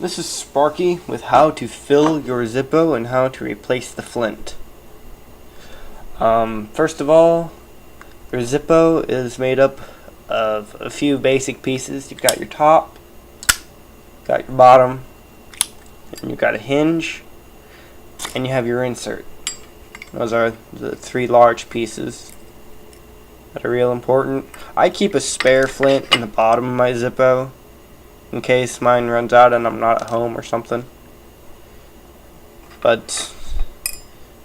This is Sparky with how to fill your Zippo and how to replace the flint. First of all, your Zippo is made up of a few basic pieces. You've got your top, got your bottom, and you've got a hinge, and you have your insert. Those are the three large pieces that are real important. I keep a spare flint in the bottom of my Zippo in case mine runs out and I'm not at home or something. But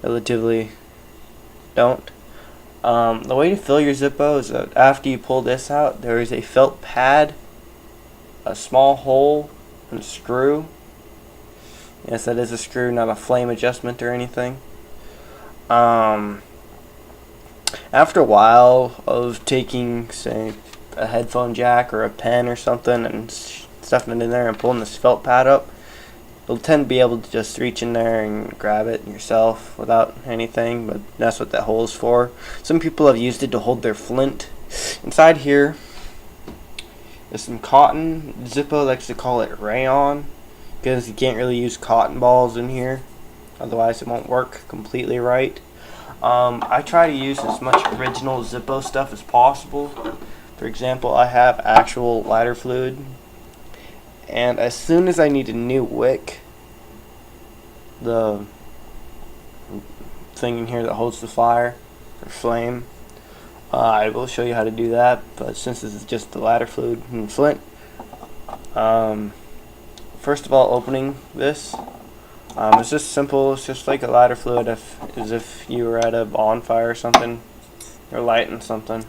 relatively don't. The way to fill your Zippo is that after you pull this out, there is a felt pad, a small hole, and a screw. Yes, that is a screw, not a flame adjustment or anything. After a while of taking, say, a headphone jack or a pen or something and stuffing it in there and pulling this felt pad up, you'll tend to be able to just reach in there and grab it yourself without anything, but that's what that hole is for. Some people have used it to hold their flint. Inside here is some cotton. Zippo likes to call it rayon because you can't really use cotton balls in here, otherwise it won't work completely right. I try to use as much original Zippo stuff as possible. For example, I have actual lighter fluid, and as soon as I need a new wick, the thing in here that holds the fire or flame, I will show you how to do that. But since this is just the lighter fluid and flint, first of all, opening this, it's just simple. It's just like a lighter fluid, as if you were at a bonfire or something, or lighting something.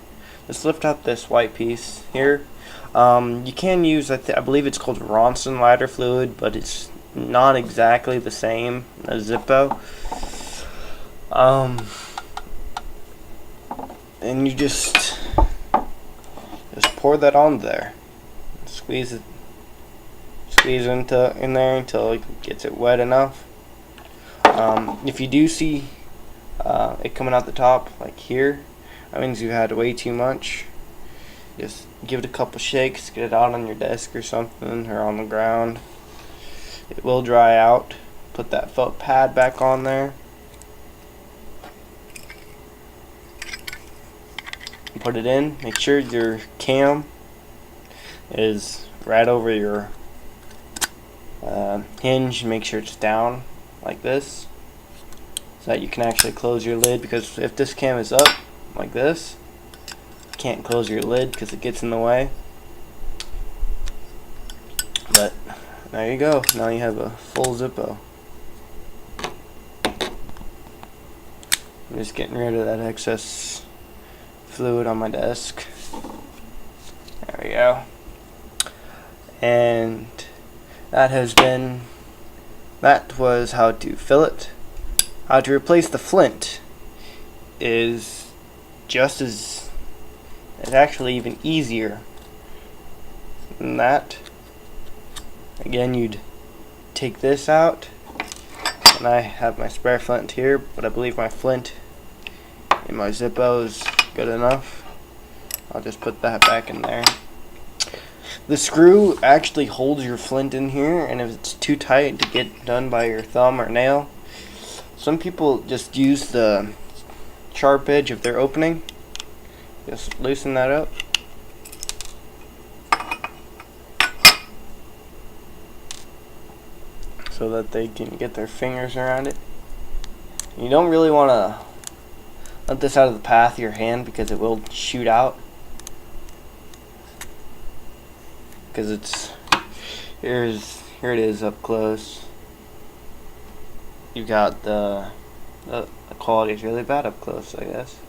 Just lift up this white piece here. You can use, I believe it's called Ronson lighter fluid, but it's not exactly the same as Zippo. And you just pour that on there. Squeeze it. Squeeze in there until it gets it wet enough. If you do see it coming out the top, like here, that means you've had way too much. Just give it a couple shakes, get it out on your desk or something, or on the ground. It will dry out. Put that felt pad back on there. Put it in. Make sure your cam is right over your hinge. Make sure it's down like this, so that you can actually close your lid, because if this cam is up like this, you can't close your lid because it gets in the way. But there you go, now you have a full Zippo. I'm just getting rid of that excess fluid on my desk. There we go. And that was how to fill it. How to replace the flint is just as, it's actually even easier than that. Again, you'd take this out, and I have my spare flint here, but I believe my flint in my Zippo is good enough. I'll just put that back in there. The screw actually holds your flint in here, and if it's too tight to get done by your thumb or nail, some people just use the sharp edge of their opening. Just loosen that up. So that they can get their fingers around it. You don't really want to let this out of the path of your hand because it will shoot out. Because it's here it is up close. You got the quality is really bad up close, I guess.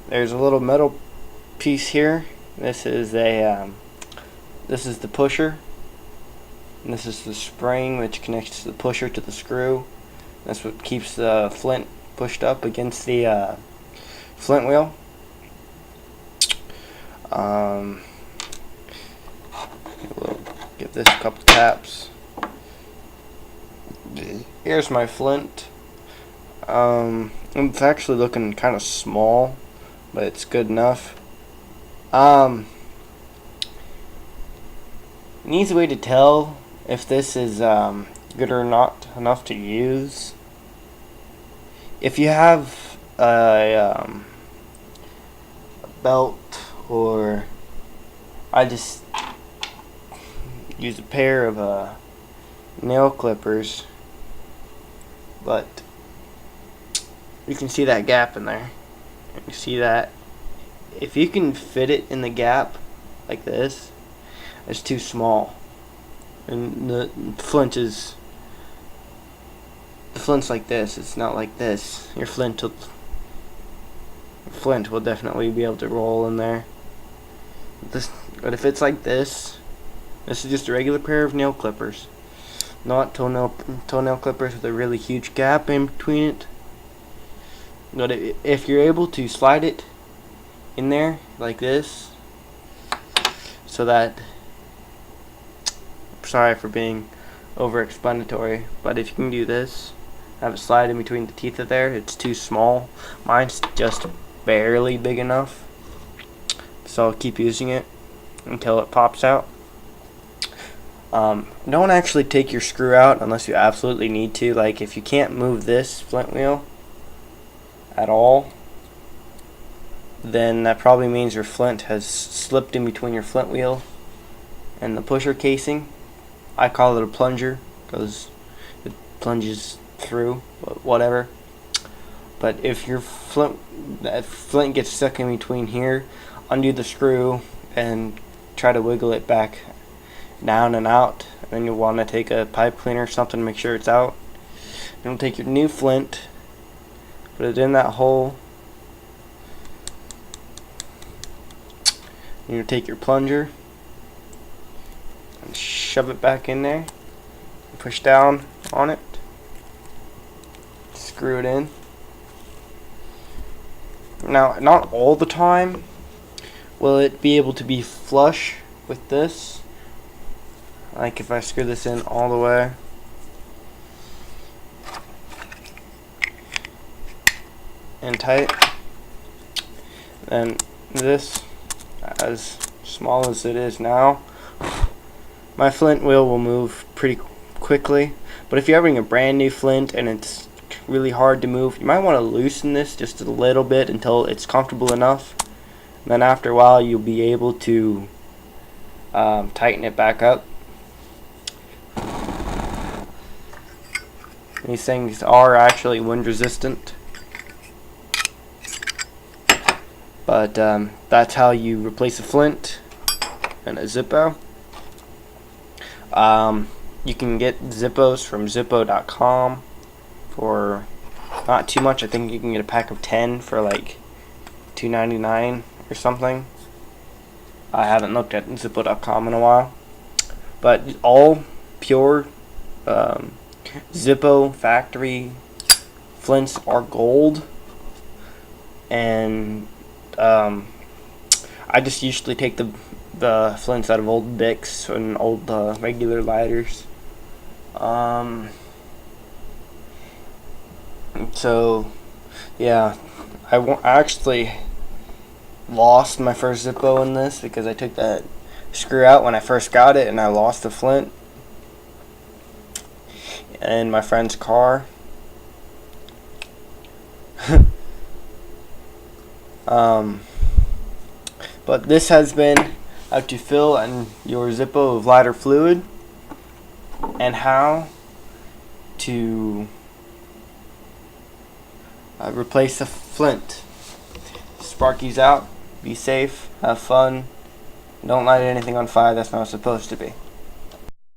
There's a little metal piece here. This is the pusher, and this is the spring which connects the pusher to the screw. That's what keeps the flint pushed up against the flint wheel. We'll give this a couple taps. Here's my flint. It's actually looking kind of small, but it's good enough. An easy way to tell if this is good or not enough to use. If you have a belt, or I just use a pair of nail clippers, but you can see that gap in there. You see that? If you can fit it in the gap like this, it's too small, and the flint's like this. It's not like this. Your flint will definitely be able to roll in there. But if it's like this is just a regular pair of nail clippers, not toenail clippers with a really huge gap in between it. But if you're able to slide it in there like this, so that, sorry for being over explanatory, but if you can do this, have it slide in between the teeth of there, it's too small. Mine's just barely big enough, so I'll keep using it until it pops out. Don't actually take your screw out unless you absolutely need to. Like if you can't move this flint wheel at all, then that probably means your flint has slipped in between your flint wheel and the pusher casing. I call it a plunger because it plunges through, but whatever. But if your that flint gets stuck in between here, undo the screw and try to wiggle it back down and out. And then you'll want to take a pipe cleaner or something to make sure it's out. Then you'll take your new flint, put it in that hole. You'll take your plunger and shove it back in there. Push down on it. Screw it in. Now, not all the time will it be able to be flush with this. Like if I screw this in all the way, and tight, then this, as small as it is now, my flint wheel will move pretty quickly. But if you're having a brand new flint and it's really hard to move, you might want to loosen this just a little bit until it's comfortable enough. And then after a while you'll be able to tighten it back up. These things are actually wind resistant, but that's how you replace a flint and a Zippo. You can get Zippos from Zippo.com for not too much. I think you can get a pack of 10 for like $2.99 or something. I haven't looked at Zippo.com in a while, but all pure Zippo factory flints are gold, and I just usually take the flints out of old Bics and old regular lighters. So yeah, I actually lost my first Zippo in this because I took that screw out when I first got it and I lost the flint in my friend's car. But this has been how to fill in your Zippo with lighter fluid and how to replace a flint. Sparky's out. Be safe. Have fun. Don't light anything on fire that's not supposed to be.